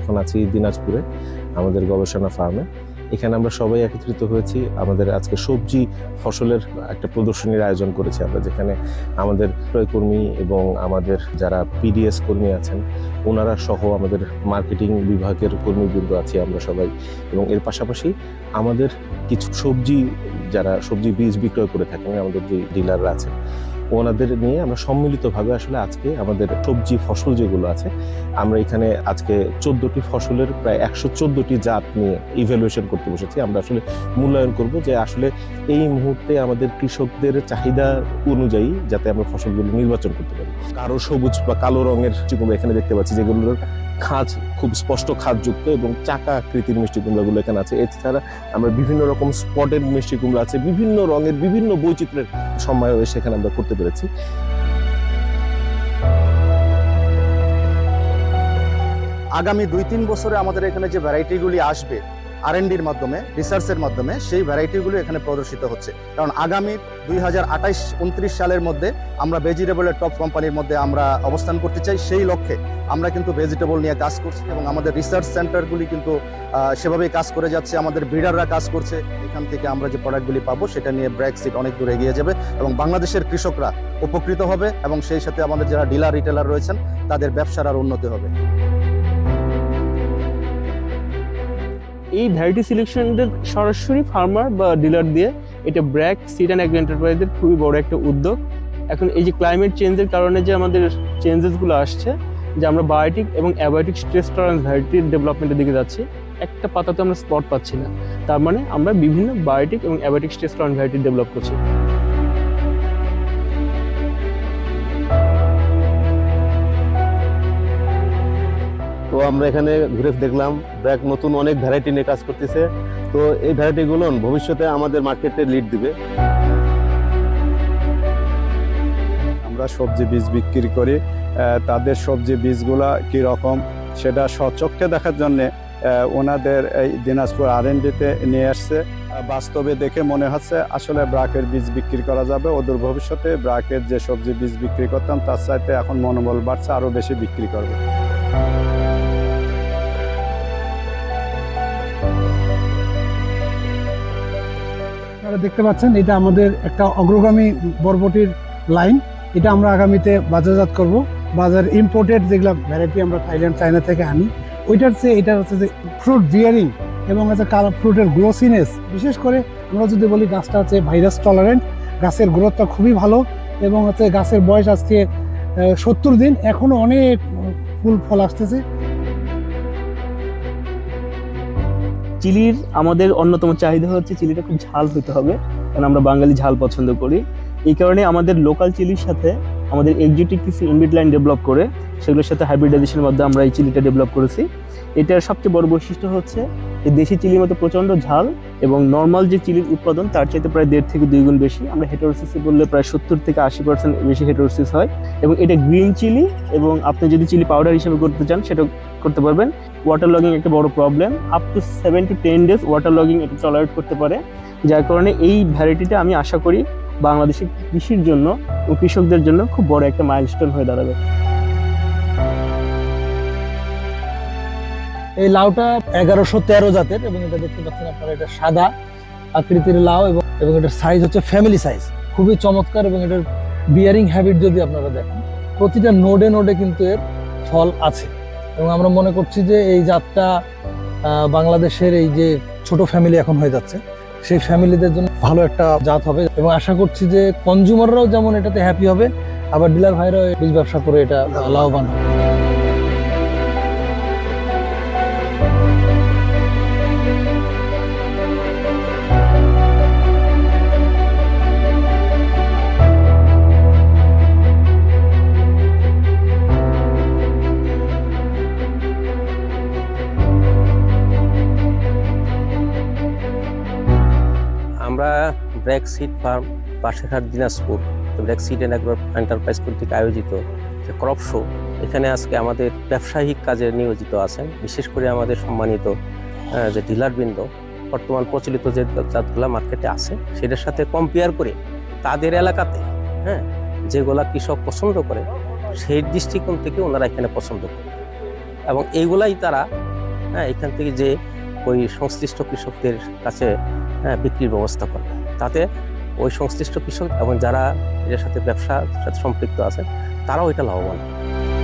এখন আছি দিনাজপুরে আমাদের গবেষণা ফার্মে। এখানে আমরা সবাই একত্রিত হয়েছি। আমাদের আজকে সবজি ফসলের একটা প্রদর্শনীর আয়োজন করেছি আমরা, যেখানে আমাদের ক্রয়কর্মী এবং আমাদের যারা পিডিএস কর্মী আছেন ওনারা সহ আমাদের মার্কেটিং বিভাগের কর্মীবৃন্দ আছি আমরা সবাই, এবং এর পাশাপাশি আমাদের কিছু যারা সবজি বীজ বিক্রয় করে থাকেন আমাদের যে ডিলাররা আছেন ওনাদের নিয়ে আমরা সম্মিলিতভাবে আসলে আজকে আমাদের সবজি ফসল যেগুলো আছে আমরা এখানে আজকে 14টি ফসলের প্রায় 114টি জাত নিয়ে ইভ্যালুয়েশন করতে বসেছি। আমরা আসলে মূল্যায়ন করব যে আসলে এই মুহূর্তে আমাদের কৃষকদের চাহিদা অনুযায়ী যাতে আমরা ফসলগুলো নির্বাচন করতে পারি। কারো সবুজ বা কালো রঙের মিষ্টি কুমড়া এখানে দেখতে পাচ্ছি, যেগুলোর খাঁজ খুব স্পষ্ট খাঁজযুক্ত এবং চাকা আকৃতির মিষ্টি কুমড়াগুলো এখানে আছে। এছাড়া আমরা বিভিন্ন রকম স্পটেড মিষ্টি কুমড়া আছে, বিভিন্ন রঙের বিভিন্ন বৈচিত্র্যের সমাবেশ সেখানে আমরা করতে পেরেছি। আগামী ২-৩ বছরে আমাদের এখানে যে ভ্যারাইটিগুলি আসবে R&Dর মাধ্যমে, রিসার্চের মাধ্যমে, সেই ভ্যারাইটিগুলো এখানে প্রদর্শিত হচ্ছে। কারণ আগামী 2028-29 সালের মধ্যে আমরা ভেজিটেবলের টপ কোম্পানির মধ্যে আমরা অবস্থান করতে চাই। সেই লক্ষ্যে আমরা কিন্তু ভেজিটেবল নিয়ে কাজ করছি এবং আমাদের রিসার্চ সেন্টারগুলি কিন্তু সেভাবেই কাজ করে যাচ্ছে। আমাদের ব্রিডাররা কাজ করছে। এখান থেকে আমরা যে প্রোডাক্টগুলি পাবো সেটা নিয়ে ব্র্যাক সিড অনেক দূর এগিয়ে যাবে এবং বাংলাদেশের কৃষকরা উপকৃত হবে এবং সেই সাথে আমাদের যারা ডিলার রিটেলার রয়েছেন তাদের ব্যবসার আর উন্নতি হবে। এই ভ্যারাইটি সিলেকশনটা সরাসরি ফার্মার বা ডিলার দিয়ে, এটা ব্র্যাক সিড অ্যান্ড এগ্রো এন্টারপ্রাইজের খুবই বড় একটা উদ্যোগ। এখন এই যে ক্লাইমেট চেঞ্জের কারণে যে আমাদের চেঞ্জেসগুলো আসছে, যে আমরা বায়োটিক এবং অ্যাবায়োটিক স্ট্রেস টলারেন্স ভ্যারাইটির ডেভেলপমেন্টের দিকে যাচ্ছি, একটা পাতাতে আমরা স্পট পাচ্ছি না। তার মানে আমরা বিভিন্ন বায়োটিক এবং abiotic stress tolerance variety develop করছি। তো আমরা এখানে ঘুরে দেখলাম ব্র্যাক নতুন অনেক ভ্যারাইটি নিয়ে কাজ করতেছে। তো এই ভ্যারাইটিগুলো ভবিষ্যতে আমাদের মার্কেটে লিড দিবে। আমরা সবজি বীজ বিক্রি করি, তাদের সবজি বীজগুলা কীরকম সেটা স্বচক্ষে দেখার জন্যে ওনাদের এই দিনাজপুর R&Dতে নিয়ে আসছে। বাস্তবে দেখে মনে হচ্ছে আসলে ব্র্যাকের বীজ বিক্রি করা যাবে। ওদের ভবিষ্যতে ব্র্যাকের যে সবজি বীজ বিক্রি করতাম তার চাইতে এখন মনোবল বাড়ছে, আরও বেশি বিক্রি করবে। আপনারা দেখতে পাচ্ছেন এটা আমাদের একটা অগ্রগামী বরবটির লাইন। এটা আমরা আগামীতে বাজারজাত করব। বাজার ইম্পোর্টেড যেগুলো ভ্যারাইটি আমরা থাইল্যান্ড, চায়না থেকে আনি, ওইটার চেয়ে এটা হচ্ছে যে ফ্রুট বিয়ারিং এবং হচ্ছে কালার ফ্রুটের গ্লোসিনেস। বিশেষ করে আমরা যদি বলি গাছটা হচ্ছে ভাইরাস টলারেন্ট, গাছের গ্রোথটা খুবই ভালো এবং হচ্ছে গাছের বয়স আজকে 70 দিন, এখনো অনেক ফুল ফল আসতেছে। চিলির আমাদের অন্যতম চাহিদা হচ্ছে চিলিটা খুব ঝাল হতে হবে, কারণ আমরা বাঙালি ঝাল পছন্দ করি। এই কারণে আমাদের লোকাল চিলির সাথে আমাদের এক্সোটিক কিছু ইনব্রিড লাইন ডেভেলপ করে সেগুলোর সাথে হাইব্রিডাইজেশনের মাধ্যমে আমরা এই চিলিটা ডেভেলপ করেছি। এটার সবচেয়ে বড় বৈশিষ্ট্য হচ্ছে এই দেশি চিলির মতো প্রচণ্ড ঝাল এবং নর্মাল যে চিলির উৎপাদন তার চাইতে প্রায় 1.5 থেকে 2 গুণ বেশি। আমরা হেটেরোসিসে বললে প্রায় 70 থেকে 80% বেশি হেটেরোসিস হয় এবং এটা গ্রিন চিলি, এবং আপনি যদি চিলি পাউডার হিসেবে করতে চান সেটা করতে পারবেন। ওয়াটার লগিং একটা বড় problem, up to 7 to 10 days water logging এটা টলারেট করতে পারে, যার কারণে এই ভ্যারাইটিটা আমি আশা করি বাংলাদেশের কৃষির জন্য ও কৃষকদের জন্য খুব বড় একটা মাইলস্টোন হয়ে দাঁড়াবে। এই লাউটা 1113 জাতের এবং এটা দেখতে পাচ্ছেন আপনারা, এটা সাদা আকৃতির লাউ এবং এটার সাইজ হচ্ছে ফ্যামিলি সাইজ, খুবই চমৎকার। এবং এটার বিয়ারিং হ্যাবিট যদি আপনারা দেখেন, প্রতিটা নোডে নোডে কিন্তু এর ফল আছে এবং আমরা মনে করছি যে এই জাতটা বাংলাদেশের এই যে ছোট ফ্যামিলি এখন হয়ে যাচ্ছে সেই ফ্যামিলিদের জন্য ভালো একটা জাত হবে এবং আশা করছি যে কনজিউমাররাও যেমন এটাতে হ্যাপি হবে, আবার ডিলার ভাইরাও বীজ ব্যবসা করে এটা লাভবান হবে। আমরা BRAC seed farm Pasherhat Dinajpur BRAC seed and agro enterprise কর্তৃক আয়োজিত যে ক্রপ শো, এখানে আজকে আমাদের ব্যবসায়িক কাজে নিয়োজিত আছেন, বিশেষ করে আমাদের সম্মানিত যে ডিলারবৃন্দ বর্তমান প্রচলিত যে জাতগুলা মার্কেটে আছে সেটার সাথে কম্পেয়ার করে তাদের এলাকাতে যেগুলা কৃষক পছন্দ করে সেই দৃষ্টিকোণ থেকে ওনারা এখানে পছন্দ করে এবং এইগুলাই তারা হ্যাঁ, এখান থেকে যে ওই সংশ্লিষ্ট কৃষকদের কাছে বিক্রির ব্যবস্থা করবে, তাতে ওই সংশ্লিষ্ট কৃষক এবং যারা এর সাথে ব্যবসার সাথে সম্পৃক্ত আছে তারাও এটা লাভবান হবে।